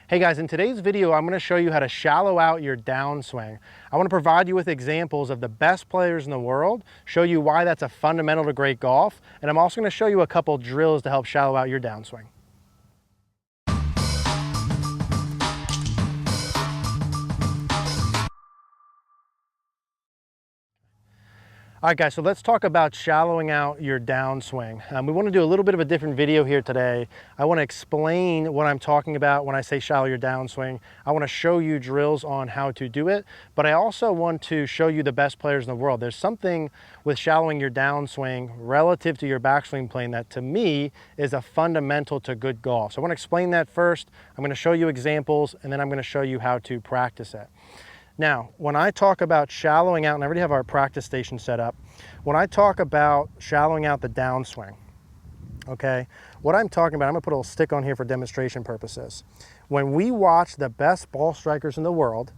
Hey guys, in today's video, I'm going to show you how to shallow out your downswing. I want to provide you with examples of the best players in the world, show you why that's a fundamental to great golf, and I'm also going to show you a couple drills to help shallow out your downswing. All right guys, so let's talk about shallowing out your downswing. We want to do a little bit of a different video here today. I want to explain what I'm talking about when I say shallow your downswing. I want to show you drills on how to do it, but I also want to show you the best players in the world. There's something with shallowing your downswing relative to your backswing plane that to me is a fundamental to good golf. So I want to explain that first. I'm going to show you examples and then I'm going to show you how to practice it. Now, when I talk about shallowing out, and I already have our practice station set up, when I talk about shallowing out the downswing, okay, what I'm talking about, I'm gonna put a little stick on here for demonstration purposes. When we watch the best ball strikers in the world,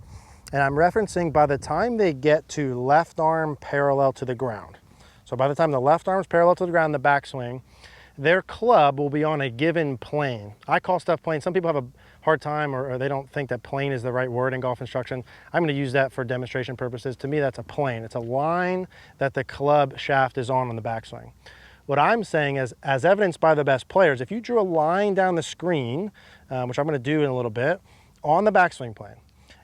and I'm referencing by the time they get to left arm parallel to the ground. So by the time the left arm is parallel to the ground in the backswing, their club will be on a given plane. I call stuff plane. Some people have a hard time or they don't think that plane is the right word in golf instruction. I'm going to use that for demonstration purposes. To me, that's a plane. It's a line that the club shaft is on the backswing. What I'm saying is, as evidenced by the best players, if you drew a line down the screen, which I'm going to do in a little bit, on the backswing plane,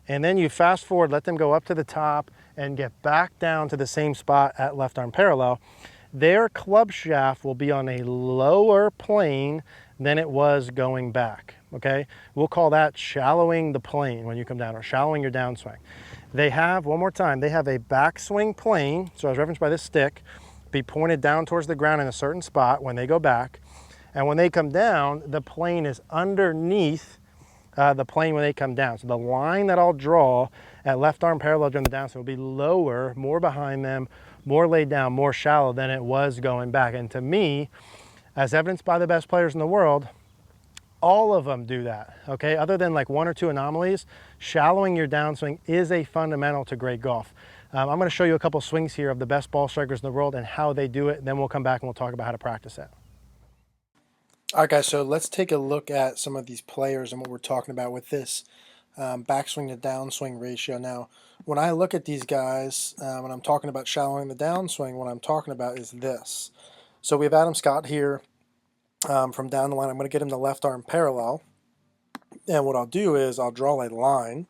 and then you fast forward, let them go up to the top and get back down to the same spot at left arm parallel, their club shaft will be on a lower plane than it was going back, okay? We'll call that shallowing the plane when you come down, or shallowing your downswing. They have, one more time, they have a backswing plane, so as referenced by this stick, be pointed down towards the ground in a certain spot when they go back. And when they come down, the plane is underneath the plane when they come down. So the line that I'll draw at left arm parallel during the downswing will be lower, more behind them, more laid down, more shallow than it was going back. And to me, as evidenced by the best players in the world, all of them do that, okay? Other than like one or two anomalies, shallowing your downswing is a fundamental to great golf. I'm gonna show you a couple swings here of the best ball strikers in the world and how they do it. Then we'll come back and we'll talk about how to practice it. All right, guys, so let's take a look at some of these players and what we're talking about with this backswing to downswing ratio. Now, when I look at these guys, when I'm talking about shallowing the downswing, what I'm talking about is this. So we have Adam Scott here from down the line. I'm going to get him to left arm parallel. And what I'll do is I'll draw a line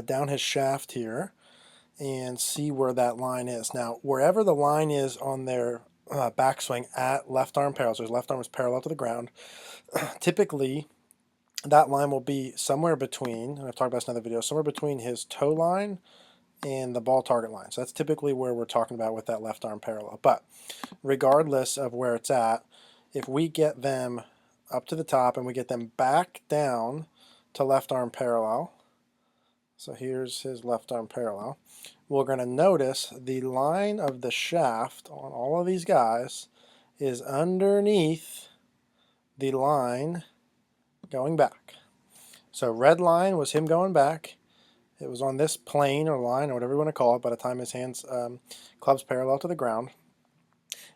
down his shaft here and see where that line is. Now, wherever the line is on their backswing at left arm parallel, so his left arm is parallel to the ground, typically that line will be somewhere between, and I've talked about this in another video, somewhere between his toe line and the ball target line. So that's typically where we're talking about with that left arm parallel. But regardless of where it's at, if we get them up to the top and we get them back down to left arm parallel, so here's his left arm parallel, we're going to notice the line of the shaft on all of these guys is underneath the line going back. So red line was him going back. It was on this plane or line or whatever you want to call it by the time his hands club's parallel to the ground.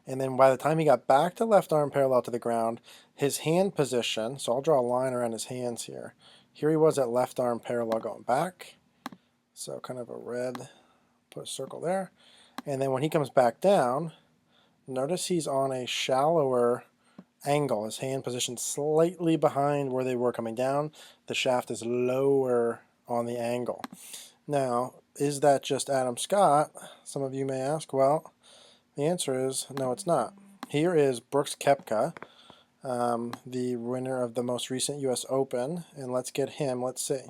And then by the time he got back to left arm parallel to the ground, his hand position, so I'll draw a line around his hands here. Here he was at left arm parallel going back. So kind of a red, put a circle there. And then when he comes back down, notice he's on a shallower angle. His hand position slightly behind where they were coming down. The shaft is lower on the angle. Now, is that just Adam Scott? Some of you may ask. Well, the answer is no, it's not. Here is Brooks Koepka, the winner of the most recent U.S. Open, and let's get him. Let's see.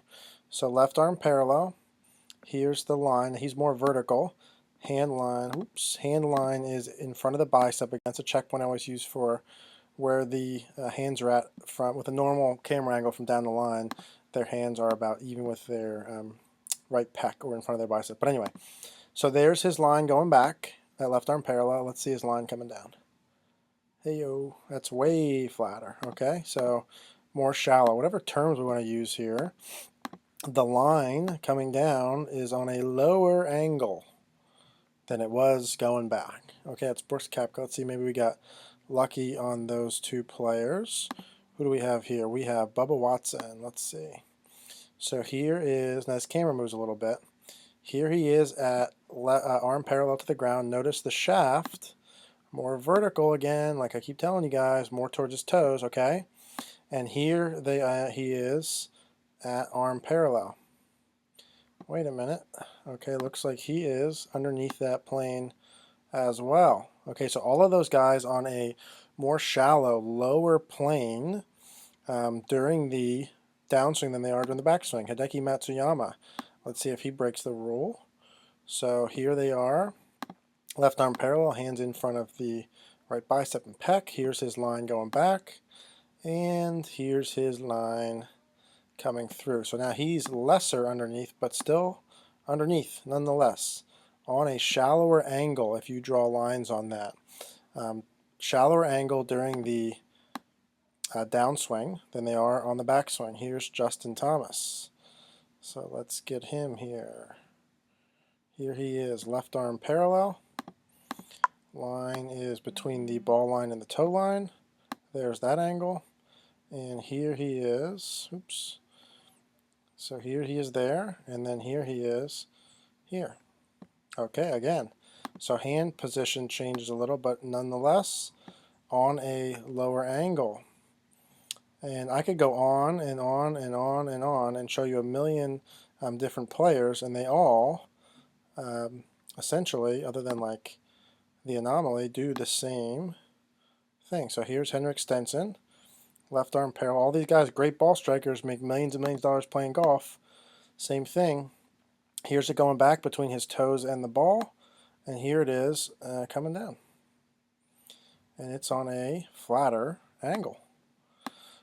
So left arm parallel. Here's the line. He's more vertical. Hand line. Oops. Hand line is in front of the bicep. That's a checkpoint I always use for where the hands are at front. With a normal camera angle from down the line, their hands are about even with their right pec or in front of their bicep. But anyway, so there's his line going back, that left arm parallel. Let's see his line coming down. Hey-yo, that's way flatter, okay? So more shallow, whatever terms we want to use here. The line coming down is on a lower angle than it was going back. Okay, that's Brooks Koepka. Let's see, maybe we got lucky on those two players. Who do we have here? We have Bubba Watson. Let's see. So here is, now this camera moves a little bit. Here he is at arm parallel to the ground. Notice the shaft, more vertical again, like I keep telling you guys, more towards his toes, okay? And here he is at arm parallel. Wait a minute. Okay, looks like he is underneath that plane as well. Okay, so all of those guys on a more shallow, lower plane during the downswing than they are during the backswing. Hideki Matsuyama. Let's see if he breaks the rule. So here they are. Left arm parallel, hands in front of the right bicep and pec. Here's his line going back. And here's his line coming through. So now he's lesser underneath, but still underneath nonetheless. On a shallower angle, if you draw lines on that. Shallower angle during the downswing than they are on the backswing. Here's Justin Thomas. So let's get him here. Here he is, left arm parallel. Line is between the ball line and the toe line. There's that angle. And here he is. Oops. So here he is there, and then here he is here. Okay, again. So hand position changes a little, but nonetheless on a lower angle. And I could go on and on and on and on and show you a million different players, and they all essentially, other than like the anomaly, do the same thing. So here's Henrik Stenson, left arm parallel. All these guys, great ball strikers, make millions and millions of dollars playing golf. Same thing. Here's it going back between his toes and the ball, and here it is coming down. And it's on a flatter angle.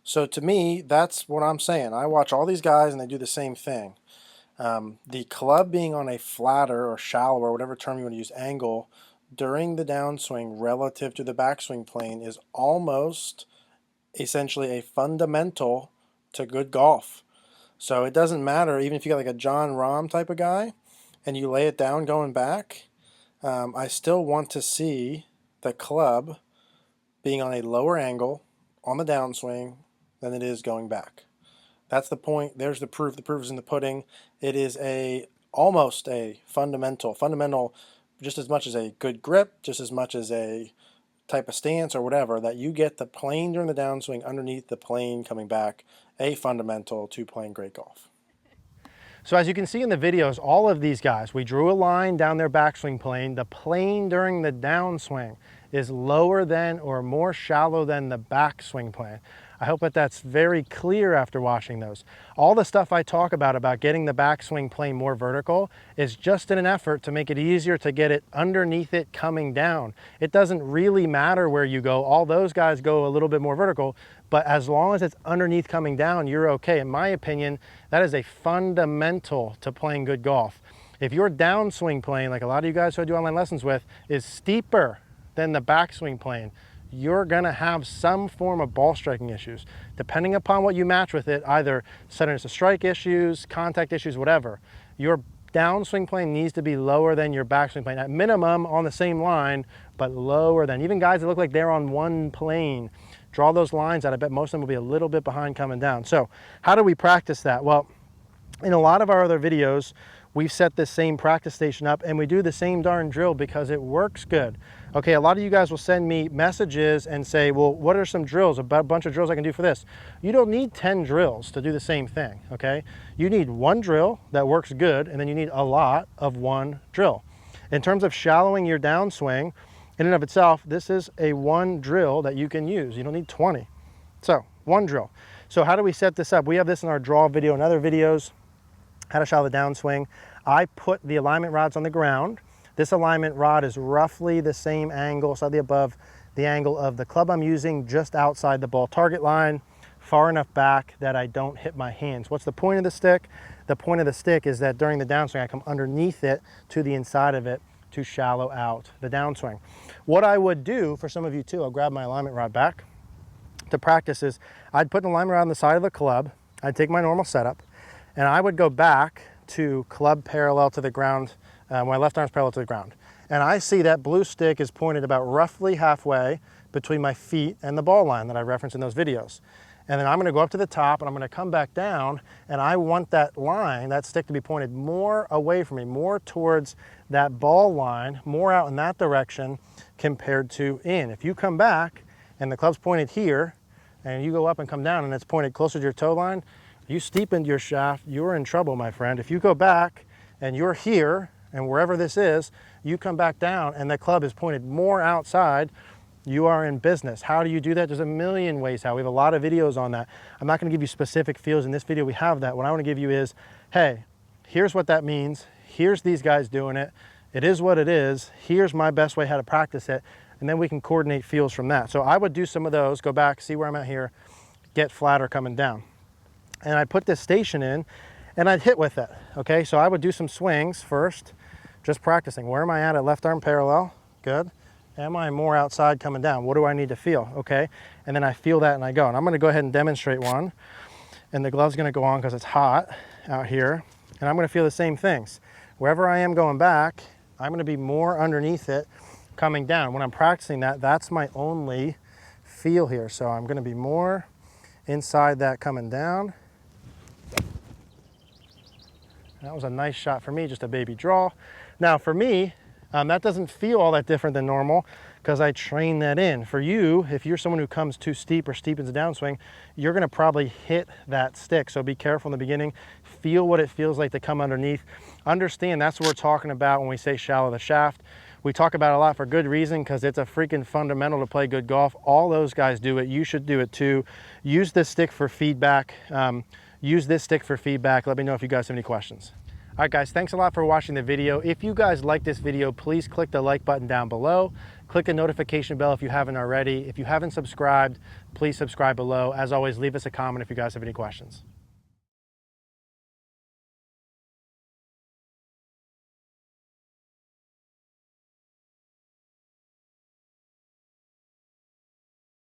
So to me, that's what I'm saying. I watch all these guys and they do the same thing. The club being on a flatter or shallower, whatever term you want to use, angle during the downswing relative to the backswing plane is almost essentially a fundamental to good golf. So it doesn't matter, even if you got like a John Rahm type of guy and you lay it down going back, I still want to see the club being on a lower angle on the downswing than it is going back. That's the point. There's the proof. The proof is in the pudding. It is almost a fundamental just as much as a good grip, just as much as a type of stance or whatever, that you get the plane during the downswing underneath the plane coming back, a fundamental to playing great golf. So as you can see in the videos, all of these guys, we drew a line down their backswing plane. The plane during the downswing is lower than or more shallow than the backswing plane. I hope that that's very clear after watching those. All the stuff I talk about getting the backswing plane more vertical is just in an effort to make it easier to get it underneath it coming down. It doesn't really matter where you go. All those guys go a little bit more vertical, but as long as it's underneath coming down, you're okay. In my opinion, that is a fundamental to playing good golf. If your downswing plane, like a lot of you guys who I do online lessons with, is steeper than the backswing plane, you're gonna have some form of ball striking issues. Depending upon what you match with it, either centers to strike issues, contact issues, whatever. Your downswing plane needs to be lower than your backswing plane. At minimum on the same line, but lower than. Even guys that look like they're on one plane, draw those lines out. I bet most of them will be a little bit behind coming down. So how do we practice that? Well, in a lot of our other videos, we've set this same practice station up and we do the same darn drill because it works good. Okay, a lot of you guys will send me messages and say, well, what are some drills, a bunch of drills I can do for this? You don't need 10 drills to do the same thing, okay? You need one drill that works good, and then you need a lot of one drill. In terms of shallowing your downswing, in and of itself, this is a one drill that you can use. You don't need 20. So, one drill. So how do we set this up? We have this in our draw video and other videos, how to shallow the downswing. I put the alignment rods on the ground. This alignment rod is roughly the same angle, slightly above the angle of the club I'm using, just outside the ball target line, far enough back that I don't hit my hands. What's the point of the stick? The point of the stick is that during the downswing, I come underneath it to the inside of it to shallow out the downswing. What I would do, for some of you too, I'll grab my alignment rod back, to practice is I'd put an alignment rod on the side of the club, I'd take my normal setup, and I would go back to club parallel to the ground, my left arm's parallel to the ground. And I see that blue stick is pointed about roughly halfway between my feet and the ball line that I referenced in those videos. and then I'm gonna go up to the top and I'm gonna come back down, and I want that line, that stick, to be pointed more away from me, more towards that ball line, more out in that direction compared to in. If you come back and the club's pointed here, and you go up and come down and it's pointed closer to your toe line, you steepened your shaft, you're in trouble, my friend. If you go back and you're here, and wherever this is, you come back down and the club is pointed more outside, you are in business. How do you do that? There's a million ways how. We have a lot of videos on that. I'm not gonna give you specific feels. In this video, we have that. What I wanna give you is, hey, here's what that means. Here's these guys doing it. It is what it is. Here's my best way how to practice it. And then we can coordinate feels from that. So I would do some of those, go back, see where I'm at here, get flatter coming down. And I'd put this station in and I'd hit with it, okay? So I would do some swings first, just practicing. Where am I at left arm parallel? Good. Am I more outside coming down? What do I need to feel? Okay. And then I feel that and I go. And I'm gonna go ahead and demonstrate one. And the glove's gonna go on because it's hot out here. And I'm gonna feel the same things. Wherever I am going back, I'm gonna be more underneath it coming down. When I'm practicing that, that's my only feel here. So I'm gonna be more inside that coming down. That was a nice shot for me, just a baby draw. Now for me, that doesn't feel all that different than normal because I train that in. For you, if you're someone who comes too steep or steepens a downswing, you're gonna probably hit that stick. So be careful in the beginning. Feel what it feels like to come underneath. Understand that's what we're talking about when we say shallow the shaft. We talk about it a lot for good reason because it's a freaking fundamental to play good golf. All those guys do it. You should do it too. Use this stick for feedback. Use this stick for feedback. Let me know if you guys have any questions. All right, guys, thanks a lot for watching the video. If you guys like this video, please click the like button down below. Click the notification bell if you haven't already. If you haven't subscribed, please subscribe below. As always, leave us a comment if you guys have any questions.